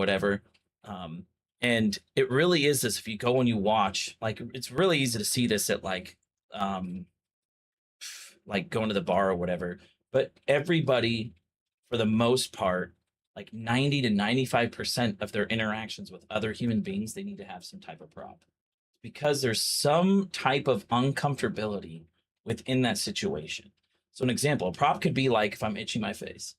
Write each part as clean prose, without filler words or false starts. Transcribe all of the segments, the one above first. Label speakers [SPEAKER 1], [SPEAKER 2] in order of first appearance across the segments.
[SPEAKER 1] whatever. And it really is this, if you go and you watch, like, it's really easy to see this at like going to the bar or whatever. But everybody, for the most part, like 90 to 95% of their interactions with other human beings, they need to have some type of prop because there's some type of uncomfortability within that situation. So an example, a prop could be like if I'm itching my face.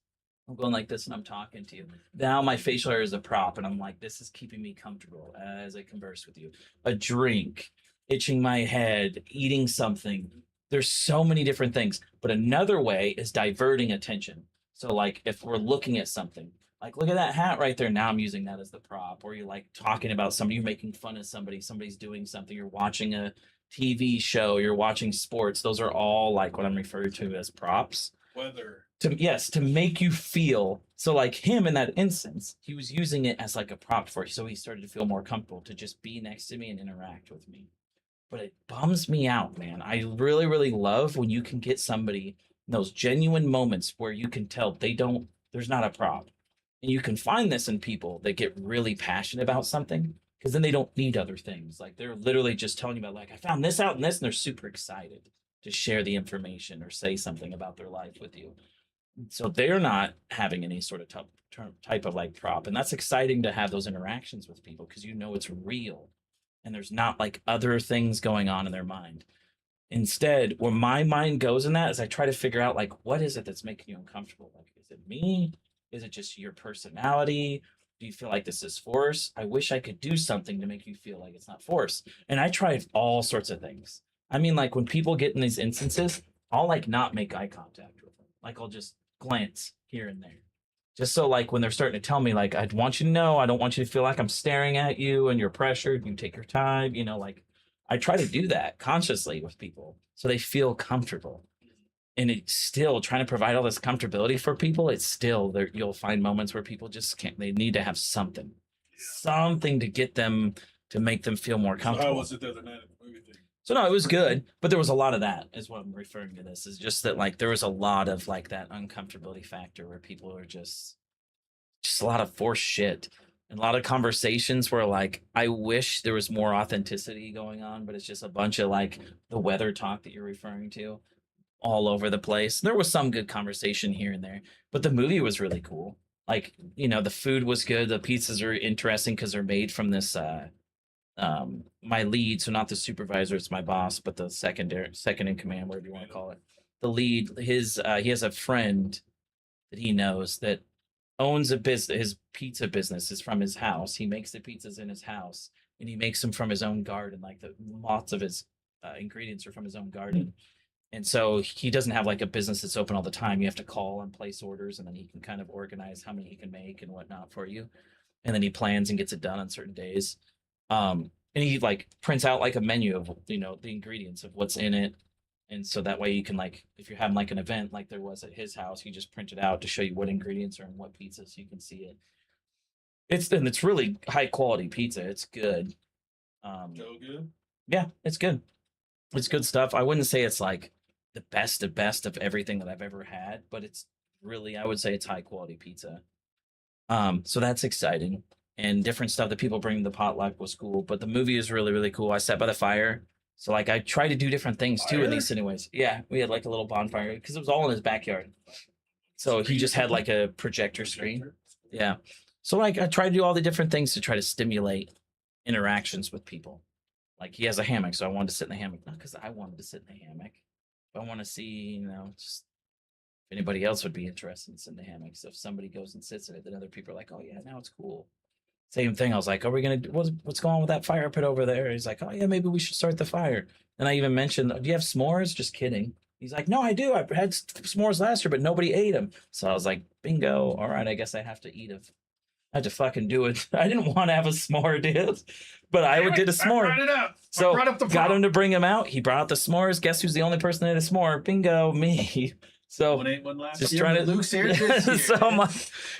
[SPEAKER 1] I'm going like this and I'm talking to you. Now my facial hair is a prop and I'm like, this is keeping me comfortable as I converse with you. A drink, itching my head, eating something. There's so many different things. But another way is diverting attention. So like if we're looking at something, like look at that hat right there. Now I'm using that as the prop. Or you're like talking about somebody, you're making fun of somebody, somebody's doing something, you're watching a TV show, you're watching sports. Those are all like what I'm referring to as props.
[SPEAKER 2] Weather.
[SPEAKER 1] To make you feel. So like him in that instance, he was using it as like a prop for, so he started to feel more comfortable to just be next to me and interact with me. But it bums me out, man. I really, really love when you can get somebody in those genuine moments where you can tell there's not a prop. And you can find this in people that get really passionate about something because then they don't need other things. Like they're literally just telling you about, like, I found this out and this, and they're super excited to share the information or say something about their life with you. So they're not having any sort of type of like prop. And that's exciting to have those interactions with people because you know it's real and there's not like other things going on in their mind. Instead, where my mind goes in that is I try to figure out, like, what is it that's making you uncomfortable? Like, is it me? Is it just your personality? Do you feel like this is force? I wish I could do something to make you feel like it's not force. And I tried all sorts of things. I mean, like when people get in these instances, I'll like not make eye contact with them. Like I'll just glance here and there. Just so like when they're starting to tell me, like, I want you to know, I don't want you to feel like I'm staring at you and you're pressured, you take your time, you know, like I try to do that consciously with people so they feel comfortable. And it's still trying to provide all this comfortability for people. It's still there. You'll find moments where people just can't, they need to have something to get them to make them feel more comfortable.
[SPEAKER 2] So how was it the other night at the movie thing?
[SPEAKER 1] So no, it was good, but there was a lot of that is what I'm referring to this is just that like there was a lot of like that uncomfortability factor where people are just a lot of forced shit and a lot of conversations where like I wish there was more authenticity going on, but it's just a bunch of like the weather talk that you're referring to all over the place. There was some good conversation here and there, but the movie was really cool. Like, you know, the food was good. The pizzas are interesting because they're made from this my lead, so not the supervisor, it's my boss, but the second in command, whatever you want to call it. The lead, he has a friend that he knows that owns a business. His pizza business is from his house. He makes the pizzas in his house, and he makes them from his own garden. Like lots of his ingredients are from his own garden. And so he doesn't have like a business that's open all the time. You have to call and place orders, and then he can kind of organize how many he can make and whatnot for you. And then he plans and gets it done on certain days. And he like prints out like a menu of, you know, the ingredients of what's in it. And so that way you can like, if you're having like an event like there was at his house, he just printed out to show you what ingredients are in what pizza so you can see it. It's really high quality pizza. It's good.
[SPEAKER 2] Joe good?
[SPEAKER 1] Yeah, it's good. It's good stuff. I wouldn't say it's like the best of everything that I've ever had, but it's really, I would say it's high quality pizza. So that's exciting. And different stuff that people bring to the potluck was cool. But the movie is really, really cool. I sat by the fire. So like I try to do different things too in these anyways. Yeah, we had like a little bonfire because it was all in his backyard. So he just had like a projector screen. Yeah. So like I try to do all the different things to try to stimulate interactions with people. Like he has a hammock, so I wanted to sit in the hammock. Not because I wanted to sit in the hammock. But I want to see, you know, just if anybody else would be interested in sitting in the hammock. So if somebody goes and sits in it, then other people are like, oh yeah, now it's cool. Same thing. I was like, are we going to, what's going on with that fire pit over there? He's like, oh yeah, maybe we should start the fire. And I even mentioned, do you have s'mores? Just kidding. He's like, no, I do. I had s'mores last year, but nobody ate them. So I was like, bingo. All right, I guess I have to eat them. I had to fucking do it. I didn't want to have a s'more, dude. But I did a s'more.
[SPEAKER 2] I brought it up.
[SPEAKER 1] So
[SPEAKER 2] I brought up
[SPEAKER 1] got him to bring him out. He brought out the s'mores. Guess who's the only person that had a s'more? Bingo, me. So
[SPEAKER 2] one ate one last
[SPEAKER 1] just
[SPEAKER 2] year.
[SPEAKER 1] trying to
[SPEAKER 3] Luke's here this year.
[SPEAKER 1] so I'm like,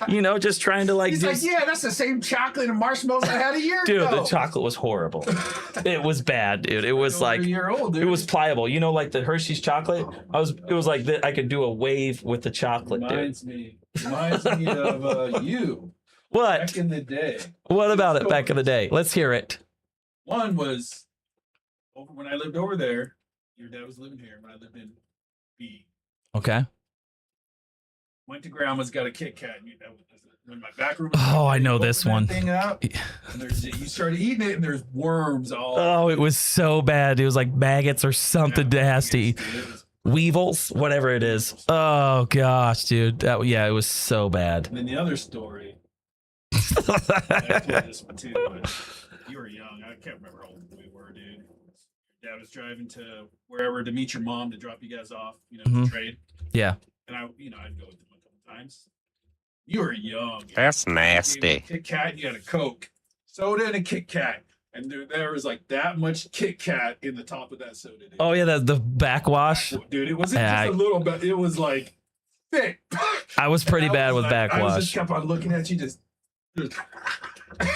[SPEAKER 1] you know, just trying to like.
[SPEAKER 3] He's like, yeah, that's the same chocolate and marshmallows I had a year
[SPEAKER 1] dude,
[SPEAKER 3] ago.
[SPEAKER 1] the chocolate was horrible. It was bad, dude. It was like
[SPEAKER 3] a year old, dude.
[SPEAKER 1] It was pliable. You know, like the Hershey's chocolate. It was like that. I could do a wave with the chocolate, dude.
[SPEAKER 3] Reminds me of you.
[SPEAKER 1] What?
[SPEAKER 2] Back in the day,
[SPEAKER 1] What about it back in the day? Let's hear it.
[SPEAKER 2] one was over when I lived over there. Your dad was living here when I lived in B.
[SPEAKER 1] Okay.
[SPEAKER 2] Went to grandma's, got a Kit Kat. And that was when my back room.
[SPEAKER 1] Oh, I know
[SPEAKER 2] open
[SPEAKER 1] this
[SPEAKER 2] that
[SPEAKER 1] one.
[SPEAKER 2] Thing up, and you started eating it, and there's worms all.
[SPEAKER 1] Oh, it was so bad. It was like maggots or something nasty. Weevils, whatever it is. Oh gosh, dude. It was so bad.
[SPEAKER 2] And then the other story. I told this one too, but you were young. I can't remember how old we were, dude. Your dad was driving to wherever to meet your mom to drop you guys off,
[SPEAKER 1] Mhm.
[SPEAKER 2] to trade.
[SPEAKER 1] Yeah.
[SPEAKER 2] And I'd go with him a couple times. You were young.
[SPEAKER 4] That's
[SPEAKER 2] You gave me a
[SPEAKER 4] nasty.
[SPEAKER 2] Kit Kat, you had a Coke, soda, and a Kit Kat. And there was like that much Kit Kat in the top of that soda, dude.
[SPEAKER 1] Oh yeah, the backwash.
[SPEAKER 2] Dude, it wasn't
[SPEAKER 1] Yeah,
[SPEAKER 2] just a little bit. It was like thick.
[SPEAKER 1] I was pretty
[SPEAKER 2] And
[SPEAKER 1] bad
[SPEAKER 2] was
[SPEAKER 1] with
[SPEAKER 2] like, I was just
[SPEAKER 1] backwash.
[SPEAKER 2] kept on looking at you, just.
[SPEAKER 1] I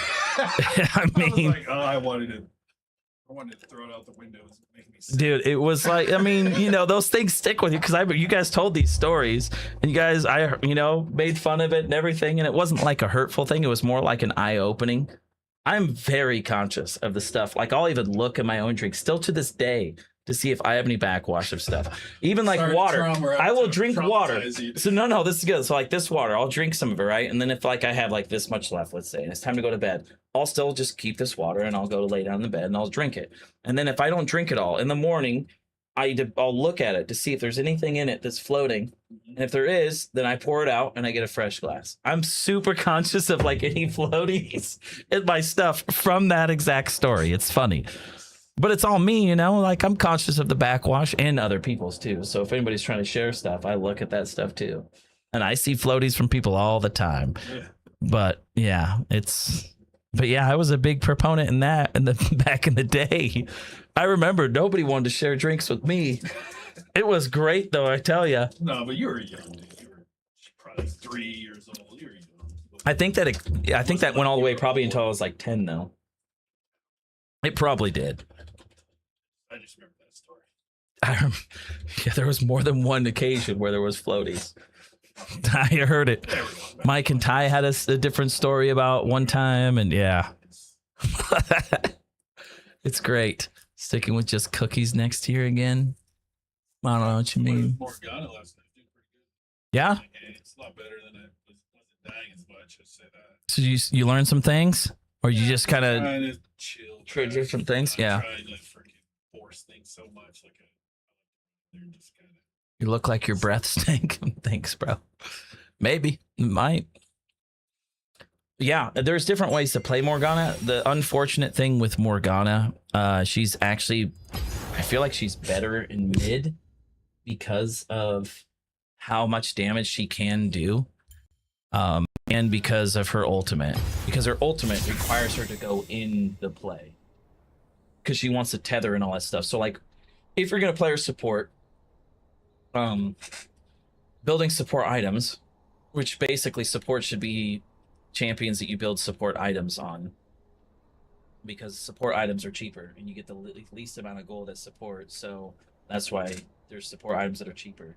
[SPEAKER 2] I was
[SPEAKER 1] mean,
[SPEAKER 2] like, I wanted to throw it out the window. It was making me sick.
[SPEAKER 1] dude, it was like, I mean, those things stick with you because you guys told these stories and you guys, made fun of it and everything. And it wasn't like a hurtful thing. It was more like an eye opening. I'm very conscious of the stuff. Like I'll even look at my own drink still to this day to see if I have any backwash of stuff. Even like
[SPEAKER 2] Sorry to
[SPEAKER 1] water.
[SPEAKER 2] trauma-
[SPEAKER 1] I will drink water.
[SPEAKER 2] traumatize you.
[SPEAKER 1] So no, this is good. So like this water, I'll drink some of it, right? And then if like I have like this much left, let's say, and it's time to go to bed, I'll still just keep this water and I'll go lay down in the bed and I'll drink it. And then if I don't drink it all in the morning, I'll look at it to see if there's anything in it that's floating. And if there is, then I pour it out and I get a fresh glass. I'm super conscious of like any floaties in my stuff from that exact story. It's funny. But it's all me, like I'm conscious of the backwash and other people's too. So if anybody's trying to share stuff, I look at that stuff too. And I see floaties from people all the time.
[SPEAKER 2] Yeah.
[SPEAKER 1] But yeah, I was a big proponent in that back in the day. I remember nobody wanted to share drinks with me. It was great though, I tell you.
[SPEAKER 2] No, but you were young, dude. You were probably 3 years old. You were young.
[SPEAKER 1] I think that went all the way probably until I was like 10 though. It probably did.
[SPEAKER 2] I just remember that story.
[SPEAKER 1] Yeah, there was more than one occasion where there was floaties. I heard it.
[SPEAKER 2] There we go.
[SPEAKER 1] Mike and Ty had a different story about one time, and yeah. It's great. Sticking with just cookies next here again. I don't know what you mean.
[SPEAKER 2] Morgana last night did pretty good.
[SPEAKER 1] Yeah?
[SPEAKER 2] Like, hey, it's a lot better than I wasn't dying as much. I'd say that.
[SPEAKER 1] So you learned some things? Or you just kind of
[SPEAKER 2] Trying to chill.
[SPEAKER 1] Try different things?
[SPEAKER 2] I'm
[SPEAKER 1] Yeah.
[SPEAKER 2] trying to freaking force things so much. They're just kind of.
[SPEAKER 1] You look like your breath stink. Thanks, bro. Maybe. It might. Yeah, there's different ways to play Morgana. The unfortunate thing with Morgana, she's actually, I feel like she's better in mid because of how much damage she can do. And because of her ultimate. Because her ultimate requires her to go in the play. Because she wants to tether and all that stuff. So like, if you're going to play her support, building support items, which basically support should be champions that you build support items on, because support items are cheaper and you get the least amount of gold as support, so that's why there's support items that are cheaper.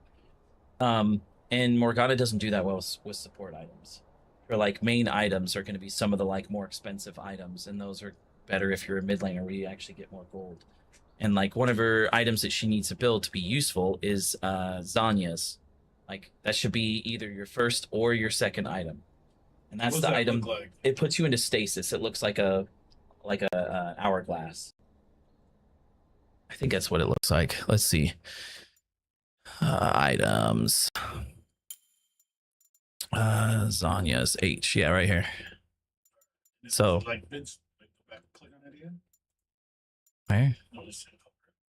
[SPEAKER 1] And Morgana doesn't do that well with support items. Her like main items are going to be some of the like more expensive items, and those are better if you're a mid laner where you actually get more gold. And like one of her items that she needs to build to be useful is Zanya's. Like that should be either your first or your second item. And that's
[SPEAKER 2] What does
[SPEAKER 1] the
[SPEAKER 2] that
[SPEAKER 1] item.
[SPEAKER 2] look like?
[SPEAKER 1] It puts you into stasis. It looks like a hourglass. I think that's what it looks like. Let's see. Items. Zanya's H. Yeah, right here.
[SPEAKER 2] It's
[SPEAKER 1] So-
[SPEAKER 2] like Vince, like, go back and click on that again.
[SPEAKER 1] Where?
[SPEAKER 2] No, just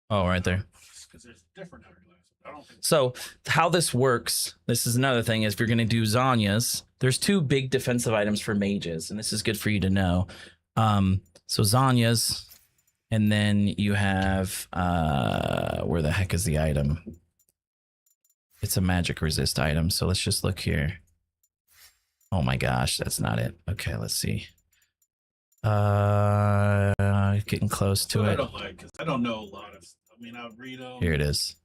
[SPEAKER 1] Oh, right there.
[SPEAKER 2] because there's different hourglass. I don't think.
[SPEAKER 1] So how this works, this is another thing, is if you're going to do Zanya's, there's two big defensive items for mages, and this is good for you to know. So Zanya's, and then you have, where the heck is the item? It's a magic resist item, so let's just look here. Oh my gosh, that's not it. Okay, let's see. Getting close to
[SPEAKER 2] What I
[SPEAKER 1] it.
[SPEAKER 2] don't like because I don't know a lot of. I mean, I'll read them.
[SPEAKER 1] Here it is.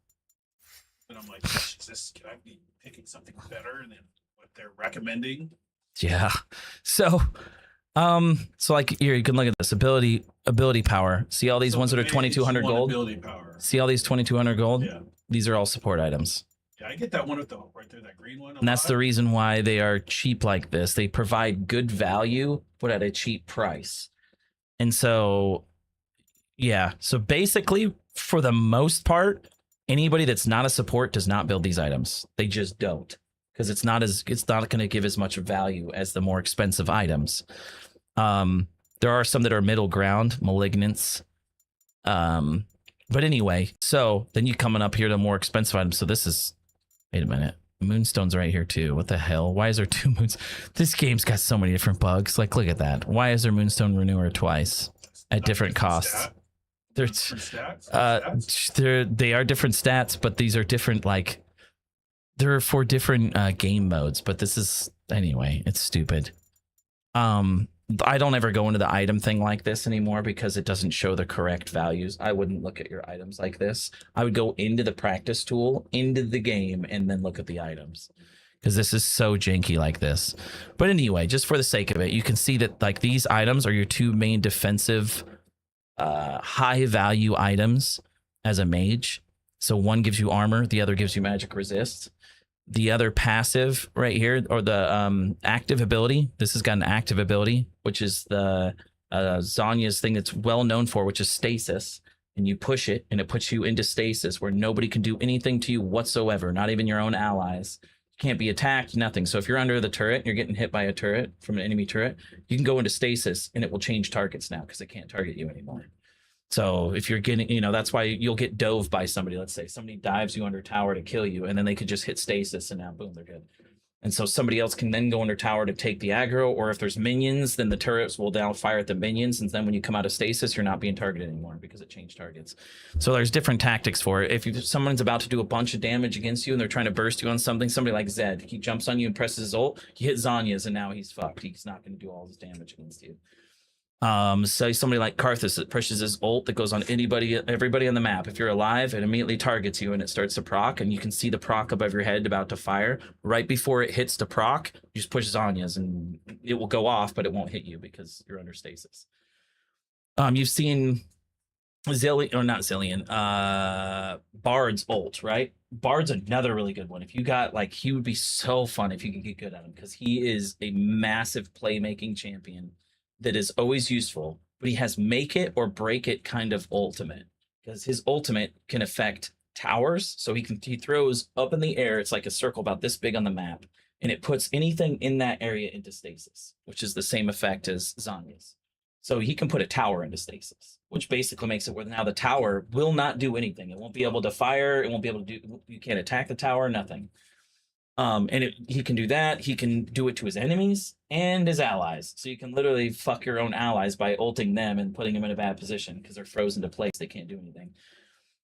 [SPEAKER 2] And I'm like, gosh, could I be picking something better than what they're recommending?
[SPEAKER 1] Yeah. So, so like here you can look at this ability power. See all these
[SPEAKER 2] So
[SPEAKER 1] ones that are
[SPEAKER 2] the mage
[SPEAKER 1] 2200
[SPEAKER 2] won
[SPEAKER 1] gold.
[SPEAKER 2] Ability power.
[SPEAKER 1] See all these 2200 gold.
[SPEAKER 2] Yeah.
[SPEAKER 1] These are all support items.
[SPEAKER 2] Yeah, I get that one with the right there, that green one.
[SPEAKER 1] And that's the reason why they are cheap like this. They provide good value, but at a cheap price. And so, yeah. So basically, for the most part, anybody that's not a support does not build these items. They just don't, because it's not going to give as much value as the more expensive items. There are some that are middle ground, malignants. But anyway, so then you coming up here to more expensive items. So this is, wait a minute. Moonstone's right here too. What the hell? Why is there 2 moons? This game's got so many different bugs. Like, look at that. Why is there Moonstone Renewer twice at different costs? They're they are different stats, but these are different. Like, they're for different game modes. But this is anyway. It's stupid. I don't ever go into the item thing like this anymore because it doesn't show the correct values. I wouldn't look at your items like this. I would go into the practice tool, into the game, and then look at the items, because this is so janky like this. But anyway, just for the sake of it, you can see that like these items are your 2 main defensive high value items as a mage. So one gives you armor, the other gives you magic resist. The other passive right here, or the active ability, this has got an active ability, which is the Zanya's thing that's well known for, which is stasis. And you push it and it puts you into stasis where nobody can do anything to you whatsoever, not even your own allies. You can't be attacked, nothing. So if you're under the turret and you're getting hit by a turret from an enemy turret, you can go into stasis and it will change targets now because it can't target you anymore. So if you're getting, that's why you'll get dove by somebody. Let's say somebody dives you under tower to kill you, and then they could just hit stasis and now boom, they're good. And so somebody else can then go under tower to take the aggro, or if there's minions, then the turrets will down fire at the minions. And then when you come out of stasis, you're not being targeted anymore because it changed targets. So there's different tactics for it. If someone's about to do a bunch of damage against you and they're trying to burst you on something, somebody like Zed, he jumps on you and presses his ult, you hit Zanya's and now he's fucked. He's not going to do all this damage against you. So somebody like Karthus that pushes his ult that goes on everybody on the map. If you're alive, it immediately targets you and it starts to proc, and you can see the proc above your head about to fire. Right before it hits the proc, you just push Zanya's and it will go off, but it won't hit you because you're under stasis. You've seen Zillion, or not Zillion, Bard's ult, right? Bard's another really good one. If you got, like, he would be so fun if you could get good at him, because he is a massive playmaking champion that is always useful, but he has make it or break it kind of ultimate, because his ultimate can affect towers. So he throws up in the air. It's like a circle about this big on the map, and it puts anything in that area into stasis, which is the same effect as Zanya's. So he can put a tower into stasis, which basically makes it where now the tower will not do anything. It won't be able to fire. It won't be able to do, you can't attack the tower, nothing. He can do that. He can do it to his enemies and his allies. So you can literally fuck your own allies by ulting them and putting them in a bad position because they're frozen to place. They can't do anything.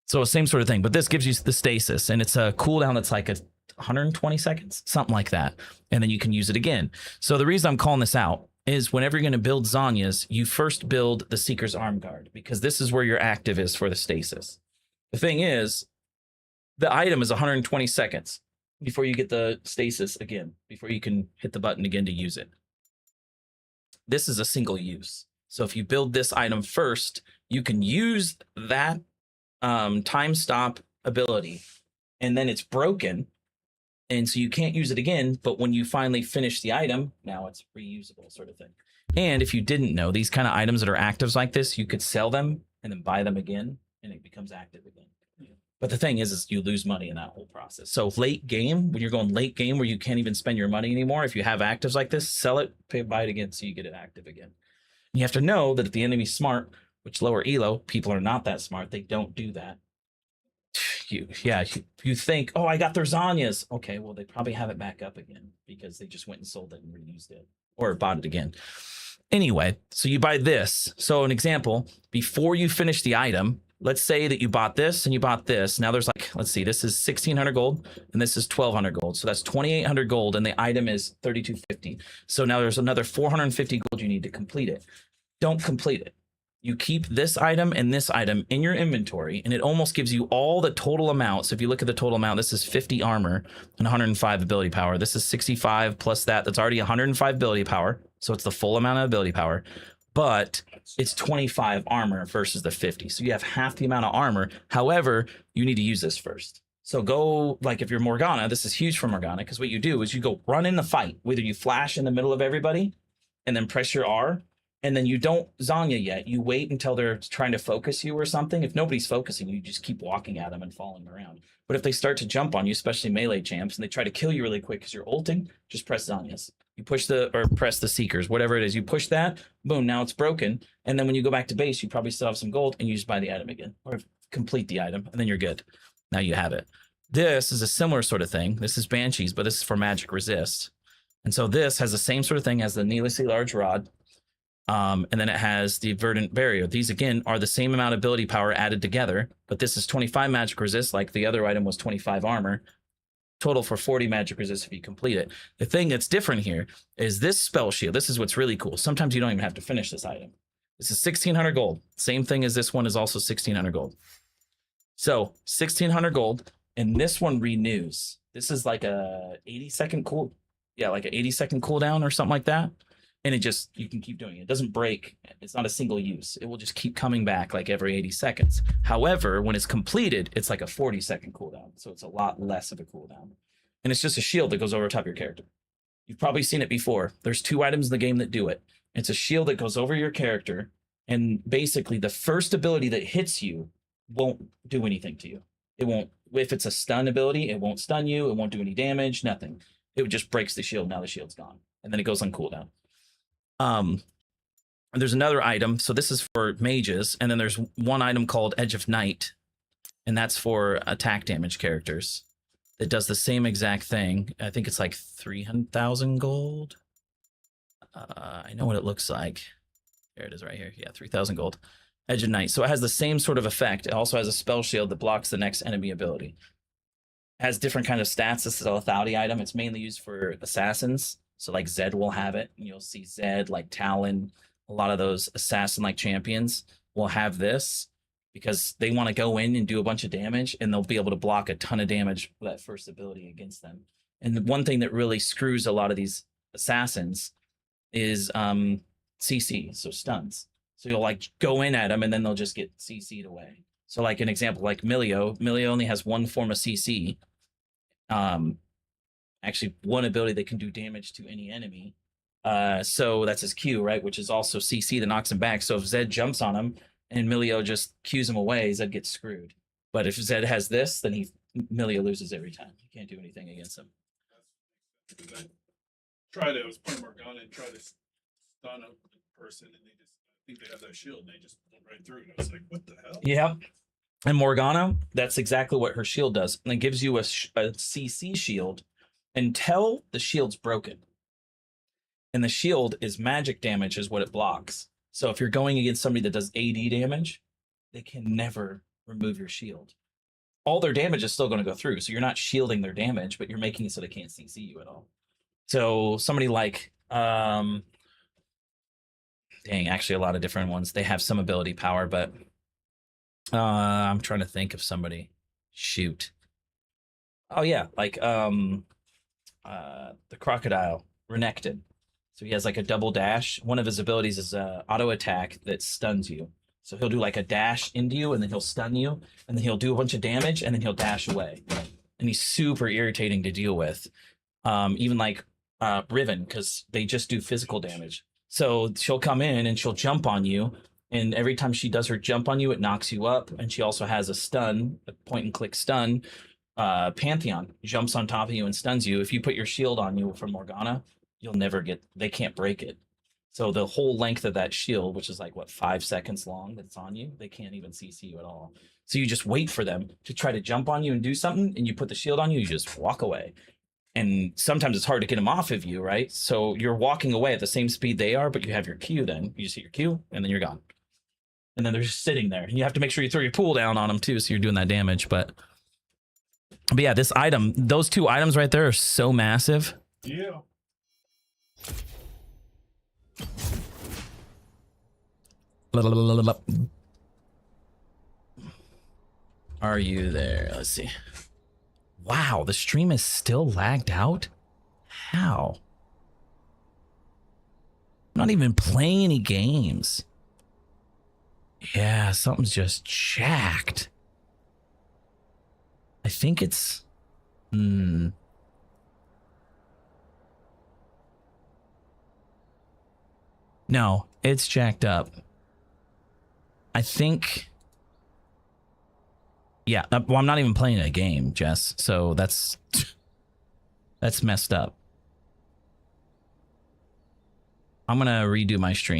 [SPEAKER 1] So same sort of thing, but this gives you the stasis, and it's a cooldown that's like 120 seconds, something like that. And then you can use it again. So the reason I'm calling this out is whenever you're going to build Zanya's, you first build the Seeker's Arm Guard, because this is where your active is for the stasis. The thing is, the item is 120 seconds before you get the stasis again, before you can hit the button again to use it. This is a single use. So if you build this item first, you can use that time stop ability, and then it's broken. And so you can't use it again, but when you finally finish the item, now it's reusable, sort of thing. And if you didn't know, these kind of items that are actives like this, you could sell them and then buy them again, and it becomes active again. But the thing is you lose money in that whole process. So late game, when you're going late game where you can't even spend your money anymore, if you have actives like this, sell it, buy it again so you get it active again. And you have to know that if the enemy's smart, which lower elo, people are not that smart, they don't do that. You think, oh, I got their Zanya's. Okay, well, they probably have it back up again because they just went and sold it and reused it or bought it again. Anyway, so you buy this. So an example, before you finish the item, let's say that you bought this and you bought this. Now there's like, let's see, this is 1,600 gold and this is 1,200 gold. So that's 2,800 gold and the item is 3,250. So now there's another 450 gold you need to complete it. Don't complete it. you keep this item and this item in your inventory, and it almost gives you all the total amount. So if you look at the total amount, this is 50 armor and 105 ability power. This is 65 plus that. That's already 105 ability power. So it's the full amount of ability power, but it's 25 armor versus the 50. So you have half the amount of armor. However, you need to use this first. So go, like if you're Morgana, this is huge for Morgana, because what you do is you go run in the fight. Whether you flash in the middle of everybody and then press your R, and then you don't Zanya yet. You wait until they're trying to focus you or something. If nobody's focusing, you just keep walking at them and following around. But if they start to jump on you, especially melee champs, and they try to kill you really quick because you're ulting, just press Zanya's. You push or press the Seekers, whatever it is. You push that, boom, now it's broken. And then when you go back to base, you probably still have some gold, and you just buy the item again or complete the item, and then you're good. Now you have it. This is a similar sort of thing. This is Banshees, but this is for Magic Resist. And so this has the same sort of thing as the needlessly large rod. And then it has the Verdant Barrier. These, again, are the same amount of ability power added together, but this is 25 magic resist, like the other item was 25 armor. Total for 40 magic resist if you complete it. The thing that's different here is this spell shield. This is what's really cool. Sometimes you don't even have to finish this item. This is 1,600 gold. Same thing as this one is also 1,600 gold. So 1,600 gold, and this one renews. This is like a 80-second cool. Yeah, like an 80-second cooldown or something like that. And it just, you can keep doing it. It doesn't break. It's not a single use. It will just keep coming back like every 80 seconds. However, when it's completed, it's like a 40-second cooldown. So it's a lot less of a cooldown. And it's just a shield that goes over top your character. You've probably seen it before. There's 2 items in the game that do it. It's a shield that goes over your character. And basically, the first ability that hits you won't do anything to you. It won't, if it's a stun ability, it won't stun you. It won't do any damage, nothing. It just breaks the shield. Now the shield's gone. And then it goes on cooldown. There's another item. So this is for mages. And then there's one item called Edge of Night. And that's for attack damage characters. It does the same exact thing. I think it's like 300,000 gold. I know what it looks like. There it is right here. Yeah, 3,000 gold. Edge of Night. So it has the same sort of effect. It also has a spell shield that blocks the next enemy ability. It has different kind of stats. This is a lethality item. It's mainly used for assassins. So like Zed will have it. You'll see Zed, like Talon, a lot of those assassin-like champions will have this because they want to go in and do a bunch of damage, and they'll be able to block a ton of damage with that first ability against them. And the one thing that really screws a lot of these assassins is CC, so stuns. So you'll like go in at them, and then they'll just get CC'd away. So like an example, like Milio only has one form of CC. Actually one ability that can do damage to any enemy. So that's his Q, right? Which is also CC that knocks him back. So if Zed jumps on him and Milio just Qs him away, Zed gets screwed. But if Zed has this, then Milio loses every time. You can't do anything against him.
[SPEAKER 2] I tried it. I was playing Morgana and tried to stun a person, and they just, I think they have that shield, and they just went right through. And I was like, what the hell?
[SPEAKER 1] Yeah. And Morgana, that's exactly what her shield does. And it gives you a CC shield until the shield's broken. And the shield is magic damage is what it blocks. So if you're going against somebody that does AD damage, they can never remove your shield. All their damage is still going to go through. So you're not shielding their damage, but you're making it so they can't CC you at all. So somebody like, dang, actually a lot of different ones. They have some ability power, but I'm trying to think of somebody. Shoot. Oh yeah, like the crocodile, Renekton. So he has like a double dash. One of his abilities is auto attack that stuns you. So he'll do like a dash into you, and then he'll stun you, and then he'll do a bunch of damage, and then he'll dash away. And he's super irritating to deal with. Even like Riven, because they just do physical damage. So she'll come in and she'll jump on you, and every time she does her jump on you, it knocks you up. And she also has a stun, a point and click stun. Pantheon jumps on top of you and stuns you. If you put your shield on you from Morgana, you'll never get, they can't break it. So the whole length of that shield, which is like what, 5 seconds long that's on you, they can't even CC you at all. So you just wait for them to try to jump on you and do something, and you put the shield on you, you just walk away. And sometimes it's hard to get them off of you, right? So you're walking away at the same speed they are, but you have your Q then. You just hit your Q, and then you're gone. And then they're just sitting there. And you have to make sure you throw your pool down on them too, so you're doing that damage. But yeah, this item, those 2 items right there are so massive.
[SPEAKER 2] Yeah.
[SPEAKER 1] Are you there? Let's see. Wow, the stream is still lagged out? How? I'm not even playing any games. Yeah, something's just jacked. I think it's... No, it's jacked up. I think... Yeah, well, I'm not even playing a game, Jess, so that's messed up. I'm gonna redo my stream.